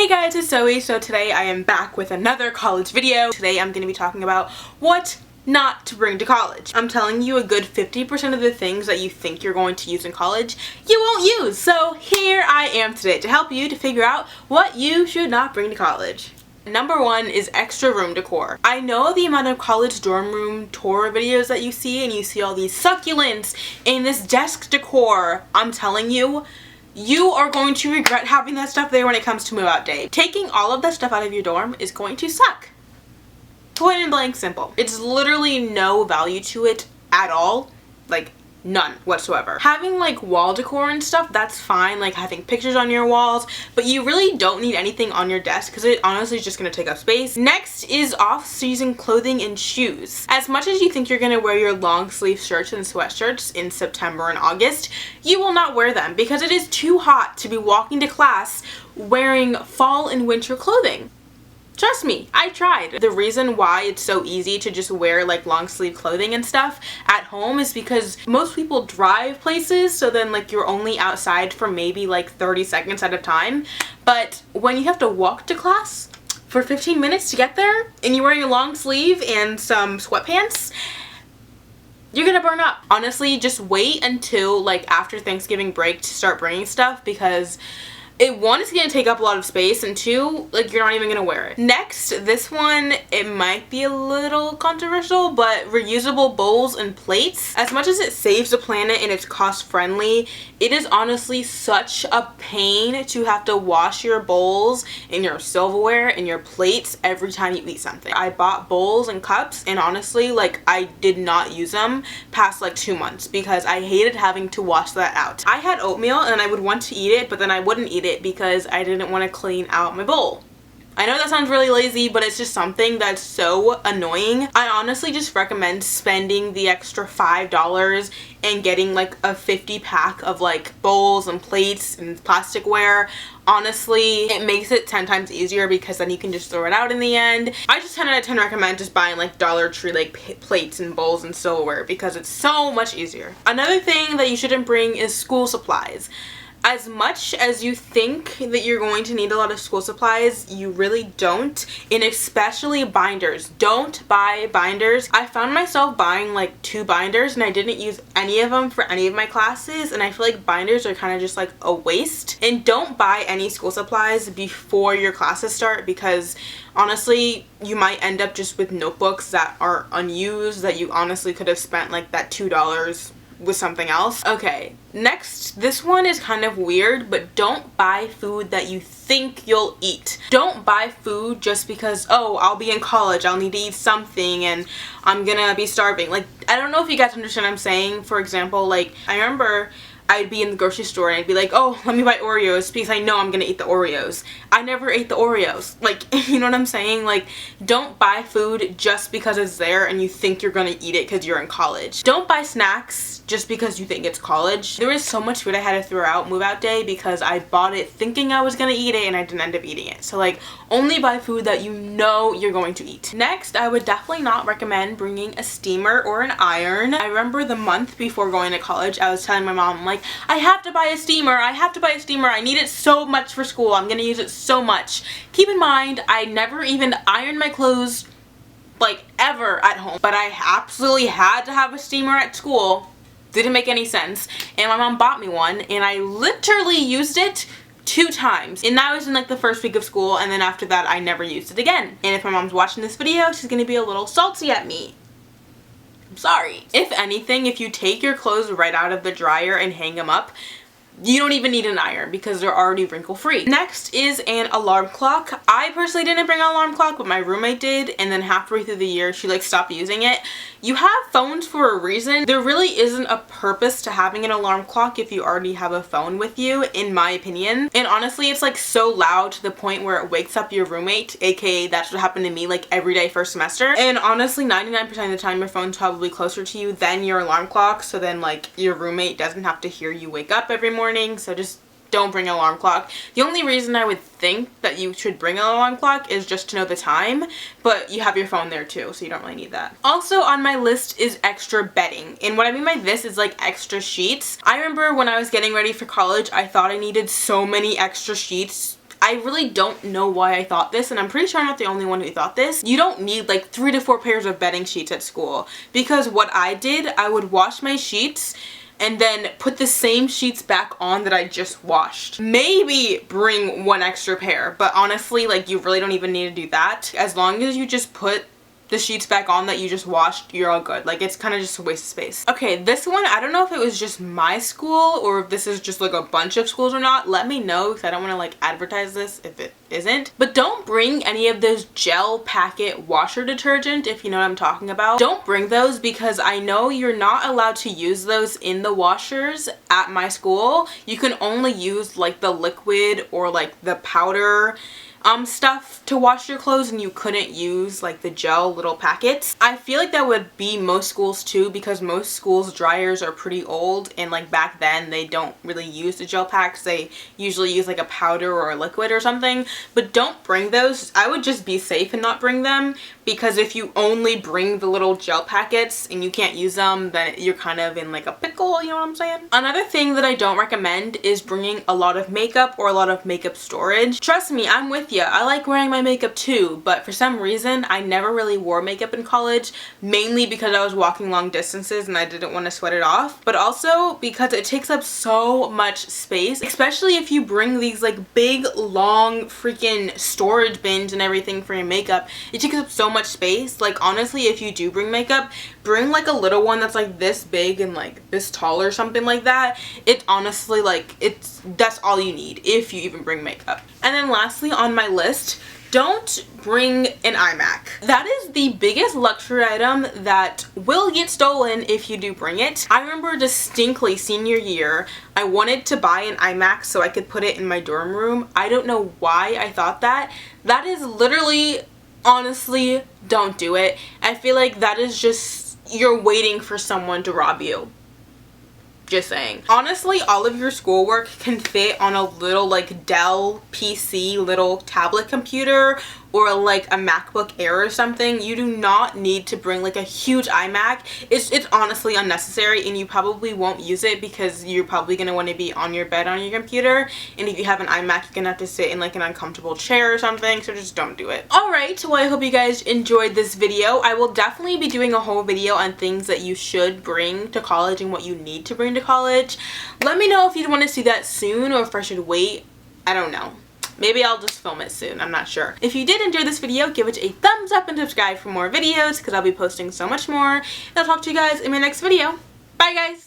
Hey guys, it's Zoe. So today I am back with another college video. Today I'm going to be talking about what not to bring to college. I'm telling you a good 50% of the things that you think you're going to use in college, you won't use. So here I am today to help you to figure out what you should not bring to college. Number one is extra room decor. I know the amount of college dorm room tour videos that you see, and you see all these succulents and this desk decor. I'm telling you, you are going to regret having that stuff there when it comes to move out day. Taking all of that stuff out of your dorm is going to suck. Point and blank simple. It's literally no value to it at all. Like, none whatsoever. Having like wall decor and stuff, that's fine, like having pictures on your walls, but you really don't need anything on your desk because it honestly is just going to take up space. Next is off-season clothing and shoes. As much as you think you're going to wear your long sleeve shirts and sweatshirts in September and August, you will not wear them because it is too hot to be walking to class wearing fall and winter clothing. Trust me, I tried. The reason why it's so easy to just wear like long sleeve clothing and stuff at home is because most people drive places, so then like you're only outside for maybe like 30 seconds at a time. But when you have to walk to class for 15 minutes to get there and you're wearing a long sleeve and some sweatpants, you're gonna burn up. Honestly, just wait until like after Thanksgiving break to start bringing stuff because one, it's gonna take up a lot of space, and two, like you're not even gonna wear it. Next, this one, it might be a little controversial, but reusable bowls and plates. As much as it saves the planet and it's cost friendly, it is honestly such a pain to have to wash your bowls and your silverware and your plates every time you eat something. I bought bowls and cups, and honestly, like I did not use them past like 2 months because I hated having to wash that out. I had oatmeal and I would want to eat it, but then I wouldn't eat it because I didn't want to clean out my bowl. I know that sounds really lazy, but it's just something that's so annoying. I honestly just recommend spending the extra $5 and getting like a 50 pack of like bowls and plates and plasticware. Honestly, it makes it 10 times easier because then you can just throw it out in the end. I just 10 out of 10 recommend just buying like Dollar Tree like plates and bowls and silverware because it's so much easier. Another thing that you shouldn't bring is school supplies. As much as you think that you're going to need a lot of school supplies, you really don't, and especially binders. Don't buy binders. I found myself buying like 2 binders and I didn't use any of them for any of my classes, and I feel like binders are kind of just like a waste. And don't buy any school supplies before your classes start because honestly, you might end up just with notebooks that are unused that you honestly could have spent like that $2 with something else. Okay, next, this one is kind of weird, but don't buy food that you think you'll eat. Don't buy food just because, oh, I'll be in college, I'll need to eat something and I'm gonna be starving. Like, I don't know if you guys understand what I'm saying. For example, like, I remember I'd be in the grocery store and I'd be like, oh, let me buy Oreos because I know I'm gonna eat the Oreos. I never ate the Oreos. Like, you know what I'm saying? Like, don't buy food just because it's there and you think you're gonna eat it because you're in college. Don't buy snacks just because you think it's college. There was so much food I had to throw out move out day because I bought it thinking I was gonna eat it and I didn't end up eating it. So like, only buy food that you know you're going to eat. Next, I would definitely not recommend bringing a steamer or an iron. I remember the month before going to college, I was telling my mom, like, I have to buy a steamer, I have to buy a steamer, I need it so much for school, I'm gonna use it so much. Keep in mind, I never even ironed my clothes like ever at home, but I absolutely had to have a steamer at school. Didn't make any sense, and my mom bought me one and I literally used it 2 times, and that was in like the first week of school, and then after that I never used it again. And if my mom's watching this video, she's gonna be a little salty at me. I'm sorry. If anything, if you take your clothes right out of the dryer and hang them up, you don't even need an iron because they're already wrinkle free. Next is an alarm clock. I personally didn't bring an alarm clock, but my roommate did, and then halfway through the year she like stopped using it. You have phones for a reason. There really isn't a purpose to having an alarm clock if you already have a phone with you, in my opinion. And honestly, it's like so loud to the point where it wakes up your roommate, aka that's what happened to me like every day first semester. And honestly, 99% of the time your phone's probably closer to you than your alarm clock, so then like your roommate doesn't have to hear you wake up every morning. So just don't bring an alarm clock. The only reason I would think that you should bring an alarm clock is just to know the time, but you have your phone there too, so you don't really need that. Also on my list is extra bedding, and what I mean by this is like extra sheets. I remember when I was getting ready for college, I thought I needed so many extra sheets I really don't know why I thought this, and I'm pretty sure I'm not the only one who thought this. You don't need like 3 to 4 pairs of bedding sheets at school, because what I did, I would wash my sheets and then put the same sheets back on that I just washed. Maybe bring 1 extra pair, but honestly, like, you really don't even need to do that. As long as you just put the sheets back on that you just washed, you're all good. Like, it's kind of just a waste of space. Okay, this one, I don't know if it was just my school or if this is just like a bunch of schools or not. Let me know, because I don't want to like advertise this if it isn't. But don't bring any of those gel packet washer detergent, if you know what I'm talking about. Don't bring those, because I know you're not allowed to use those in the washers at my school. You can only use like the liquid or like the powder stuff to wash your clothes, and you couldn't use like the gel little packets. I feel like that would be most schools too, because most schools' dryers are pretty old, and like back then they don't really use the gel packs. They usually use like a powder or a liquid or something. But don't bring those. I would just be safe and not bring them, because if you only bring the little gel packets and you can't use them, then you're kind of in like a pickle, you know what I'm saying? Another thing that I don't recommend is bringing a lot of makeup or a lot of makeup storage. Trust me, I'm with you. I like wearing my makeup too, but for some reason I never really wore makeup in college, mainly because I was walking long distances and I didn't want to sweat it off, but also because it takes up so much space, especially if you bring these like big long freaking storage bins and everything for your makeup. It takes up so much space. Like, honestly, if you do bring makeup, bring like a little one that's like this big and like this tall or something like that. It's honestly like, that's all you need if you even bring makeup. And then lastly on my list, don't bring an iMac. That is the biggest luxury item that will get stolen if you do bring it. I remember distinctly senior year, I wanted to buy an iMac so I could put it in my dorm room. I don't know why I thought that. That is literally, honestly, don't do it. I feel like that is just, you're waiting for someone to rob you. Just saying. Honestly, all of your schoolwork can fit on a little like Dell PC little tablet computer or like a MacBook Air or something. You do not need to bring like a huge iMac. It's honestly unnecessary, and you probably won't use it because you're probably going to want to be on your bed on your computer, and if you have an iMac, you're going to have to sit in like an uncomfortable chair or something, so just don't do it. Alright, well, I hope you guys enjoyed this video. I will definitely be doing a whole video on things that you should bring to college and what you need to bring to college. Let me know if you'd want to see that soon or if I should wait. I don't know. Maybe I'll just film it soon, I'm not sure. If you did enjoy this video, give it a thumbs up and subscribe for more videos, because I'll be posting so much more. And I'll talk to you guys in my next video. Bye guys!